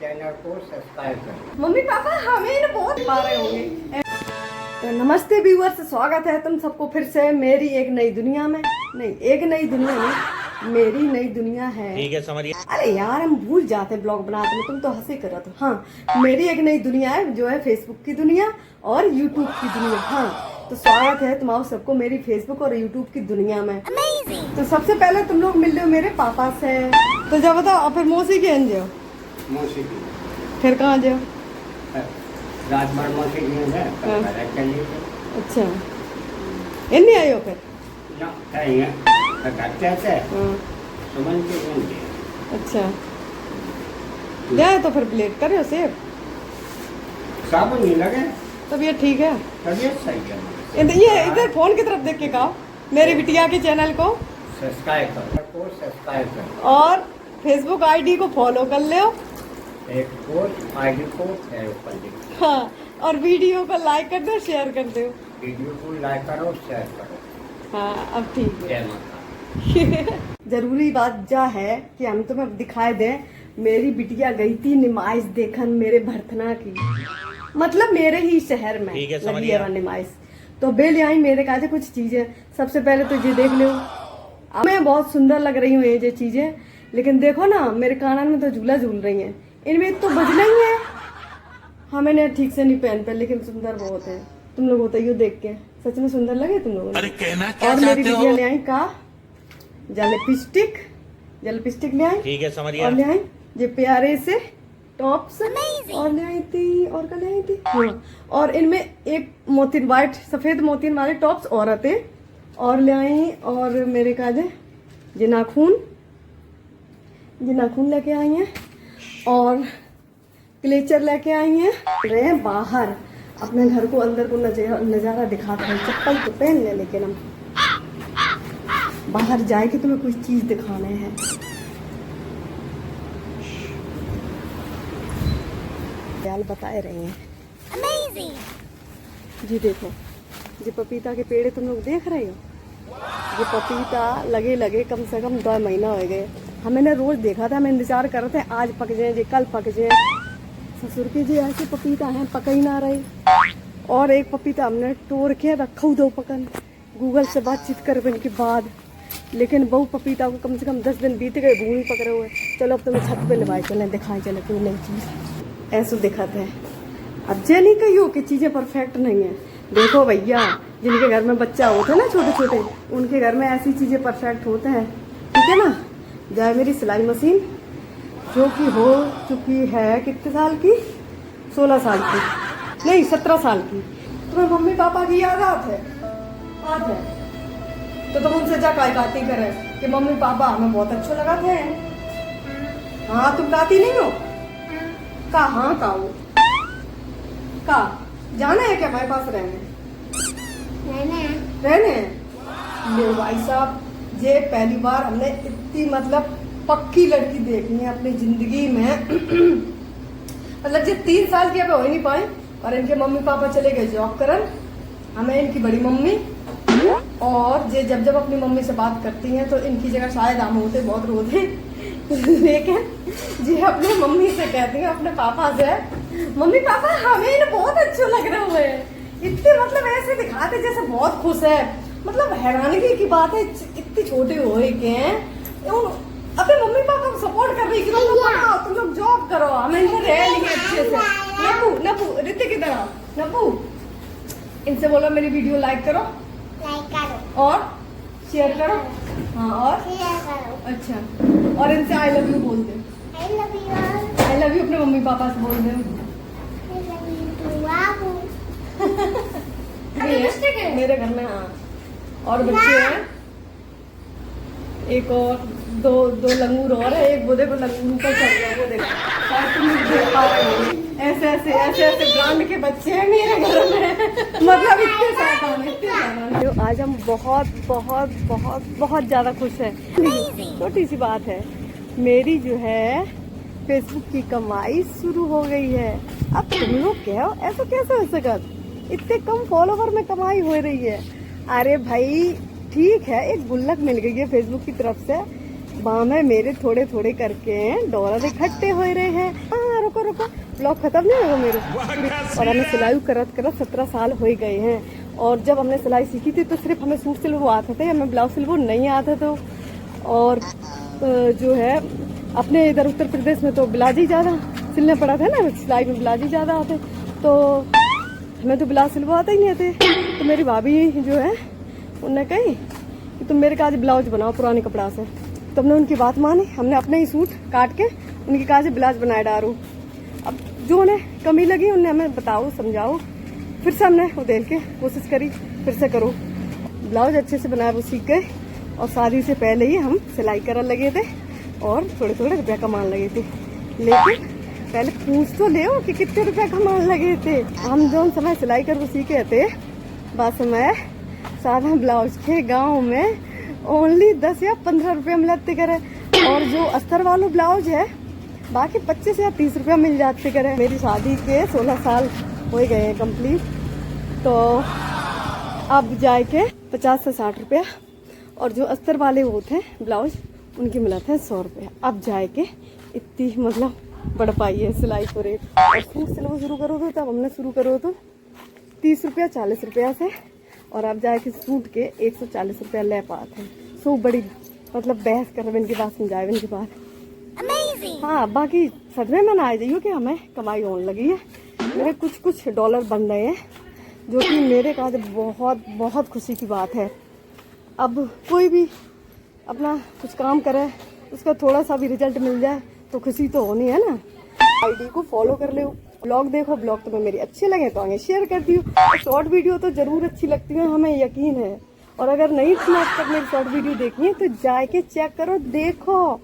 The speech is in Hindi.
चैनल को सब्सक्राइब करें। ठीक है, समझिए। अरे यार, हम भूल जाते हैं ब्लॉग बनाते में, तुम तो हंसी कर रहे हो। हाँ, मेरी एक नई दुनिया है जो है फेसबुक की दुनिया और यूट्यूब की दुनिया। हाँ, तो स्वागत है तुम्हारा सबको मेरी फेसबुक और यूट्यूब की दुनिया में। तो सबसे पहले तुम लोग मिल रहे हो मेरे पापा से, तो जब बताओ फिर मौसी के जाओ, मौसी की फिर कहाँ जाओ? रात भर मौसी की है, चलिए। अच्छा, इन्हीं आई हो फिर? सुमन के अच्छा, जाए तो फिर प्लेट करे सेब साबुन नहीं लगे, तबीयत ठीक है? तबीयत सही है। ये इधर फोन की तरफ देख के कहो मेरी बिटिया के चैनल को सब्सक्राइब करो और फेसबुक आईडी को फॉलो कर लो। आईडी को शेयर कर दो। हाँ, और वीडियो को लाइक कर दो, शेयर कर दो। वीडियो को लाइक करो, शेयर करो। हाँ, अब ठीक है। जय माता। जरूरी बात जा है कि हम तुम्हें दिखाए दें, मेरी बिटिया गई थी नुमाइश देखन मेरे भरथना की, मतलब मेरे ही शहर में लगी है नुमाइश। तो बे ले आई मेरे कहा कुछ चीजें। सबसे पहले तो ये देख लो, मैं बहुत सुंदर लग रही हूँ ये चीजें, लेकिन देखो ना मेरे कानन में तो झूला झूल रही है, इनमें तो बजना ही है। हाँ, मैंने ठीक से नहीं पहन पर, लेकिन सुंदर बहुत है। तुम लोग बताइए देख के, सच में सुंदर लगे तुम लोगों ने? और मेरी बिटिया ले आई का लिपस्टिक ले आई। ठीक है, समझिए। और ले आई ये प्यारे से टॉप्स, और ले आई थी, और क्या ले आई थी? हाँ, और इनमें एक मोती वाइट सफेद मोती वाले टॉप्स और आते, और ले आई। और मेरे काजे ये नाखून लेके आई हैं, और क्लेचर लेके आई हैं। रहे बाहर अपने घर को, अंदर को नजारा दिखाते हैं। चप्पल तो पहन ले, लेकिन हम बाहर जाए कि तुम्हें कुछ चीज दिखाने हैं। ख्याल बताए रही हैं। जी देखो, ये पपीता के पेड़ तुम लोग देख रहे हो। ये पपीता लगे कम से कम 2 महीना हो गए। हमने रोज देखा था, हम इंतजार कर रहे थे आज पक जाए, जी कल पक जाए। ससुर के जी ऐसे पपीता हैं, पक ही ना रहे। और एक पपीता हमने तोड़ के रखा 2 पकन, गूगल से बातचीत करने के बाद, लेकिन बहु पपीता को कम से कम 10 दिन बीत गए, भूमि पकड़े हुए। चलो अब तुम्हें छत पे लवाए चले, दिखाए चले कोई नई चीज। ऐसे दिखाते हैं। अब जे नहीं कहियो कि चीजें परफेक्ट नहीं है। देखो भैया, जिनके घर में बच्चा होते हैं ना छोटे छोटे, उनके घर में ऐसी चीजें परफेक्ट होते हैं, ठीक है ना। जाए मेरी सिलाई मशीन जो कि हो चुकी है कितने साल की? 16 साल की, नहीं 17 साल की। तुम्हें मम्मी पापा की याद आते है तो तुम उनसे जा गाती करे कि मम्मी पापा हमें बहुत अच्छे लगाते हैं। हाँ, तुम गाती नहीं हो? कहाँ का जाना है क्या हमारे पास रहने? ले भाई साहब, ये पहली बार हमने इतनी मतलब पक्की लड़की देखनी है अपनी जिंदगी में। मतलब ये 3 साल की अब हो ही नहीं पाए, और इनके मम्मी पापा चले गए जॉब करन। हमें इनकी बड़ी मम्मी, और ये जब अपनी मम्मी से बात करती हैं तो इनकी जगह शायद हम होते बहुत रोते, लेकिन जी अपने मम्मी से कहती हैं, अपने पापा से, मम्मी पापा हमें बहुत अच्छे लग रहे हैं। इतने मतलब ऐसे दिखाते जैसे बहुत खुश है। मतलब हैरानगी की बात है, इतनी छोटे हो के अपने मम्मी पापा को सपोर्ट कर रही कि तुम लोग जॉब करो, हमें इनसे रह लेंगे अच्छे से। नपू ऋतिक इधर आओ। नपू, इनसे बोलो मेरी वीडियो लाइक करो और शेयर करो। हाँ, और अच्छा, और इनसे आई लव यू बोल दे। आई लव यू अपने मम्मी पापा से बोल दे। मेरे घर में हाँ, और बच्चे हैं, एक और दो लंगूर और है, एक बोधे को लंगूर का चल रहा है। वो देखो, तुम देख पा रहे हो, ऐसे ब्रांड के बच्चे हैं मेरे घर में। मतलब इतने ज्यादा। तो आज हम बहुत बहुत बहुत बहुत ज्यादा खुश हैं। छोटी सी बात है, मेरी जो है फेसबुक की कमाई शुरू हो गई है। अब तुम लोग क्या हो, ऐसा कैसे हो सकता? इतने कम फॉलोवर में कमाई हो रही है। अरे भाई ठीक है, एक गुल्लक मिल गई है फेसबुक की तरफ से, बामें मेरे थोड़े थोड़े करके डॉलर इकट्ठे हो रहे हैं। हाँ, रुको ब्लॉग खत्म नहीं होगा मेरे। और हमें सिलाई करत करत 17 साल हो गए हैं। और जब हमने सिलाई सीखी थी तो सिर्फ हमें सूट सिलवो आते थे, हमें ब्लाउज सिलवो नहीं आते थे। और जो है अपने इधर उत्तर प्रदेश में तो ब्लाउज ही ज़्यादा सिलने पड़ा था ना, सिलाई में ब्लाउज ही ज़्यादा आते, तो हमें तो ब्लाउज सिलवो आते ही नहीं थे। तो मेरी भाभी जो है उनने कही कि तुम मेरे काज ब्लाउज बनाओ पुराने कपड़ा से। तो हमने उनकी बात मानी, हमने अपने ही सूट काट के उनकी काज ब्लाउज बनाए डालो। अब जो उन्हें कमी लगी उन्हें हमें बताओ, समझाओ। फिर से हमने उधेल के कोशिश करी, फिर से करो। ब्लाउज अच्छे से बनाए वो सीख गए। और शादी से पहले ही हम सिलाई करने लगे थे और थोड़े थोड़े रुपया कमाने लगे थे। लेकिन पहले पूछ तो ले कि कितने रुपया कमाने लगे थे। हम जो समय सिलाई कर वो सीखे थे, बस समय सादा ब्लाउज के गांव में ओनली 10 या 15 रुपये मिलते करे। और जो अस्तर वालों ब्लाउज है बाकी 25 या 30 रुपया मिल जाते करे। मेरी शादी के 16 साल हो गए हैं कंप्लीट, तो अब जाए के 50 से 60 रुपया। और जो अस्तर वाले होते हैं ब्लाउज उनकी मिलते हैं 100 रुपया। अब जाए के इतनी मतलब बढ़ पाई है सिलाई को रेट। और सूट सिलवा शुरू करो तो तब हमने शुरू करो तो 30 रुपया 40 रुपया से, और अब जाके सूट के 140 रुपया ले पाते हैं। सो बड़ी मतलब बहस कर इनकी बात समझाए इनकी बात। हाँ बाकी सच में मना जाइयो कि हमें कमाई होने लगी है। मेरे कुछ डॉलर बन रहे हैं जो कि मेरे काज बहुत बहुत खुशी की बात है। अब कोई भी अपना कुछ काम करे उसका थोड़ा सा भी रिजल्ट मिल जाए तो खुशी तो होनी है ना। आईडी को फॉलो कर लो, ब्लॉग देखो, ब्लॉग तुम्हें मेरी अच्छे लगे तो आगे शेयर कर दियो। शॉर्ट वीडियो तो जरूर अच्छी लगती है, हमें यकीन है। और अगर नहीं सुना तक मेरी शॉर्ट वीडियो देखनी है तो जाके चेक करो, देखो।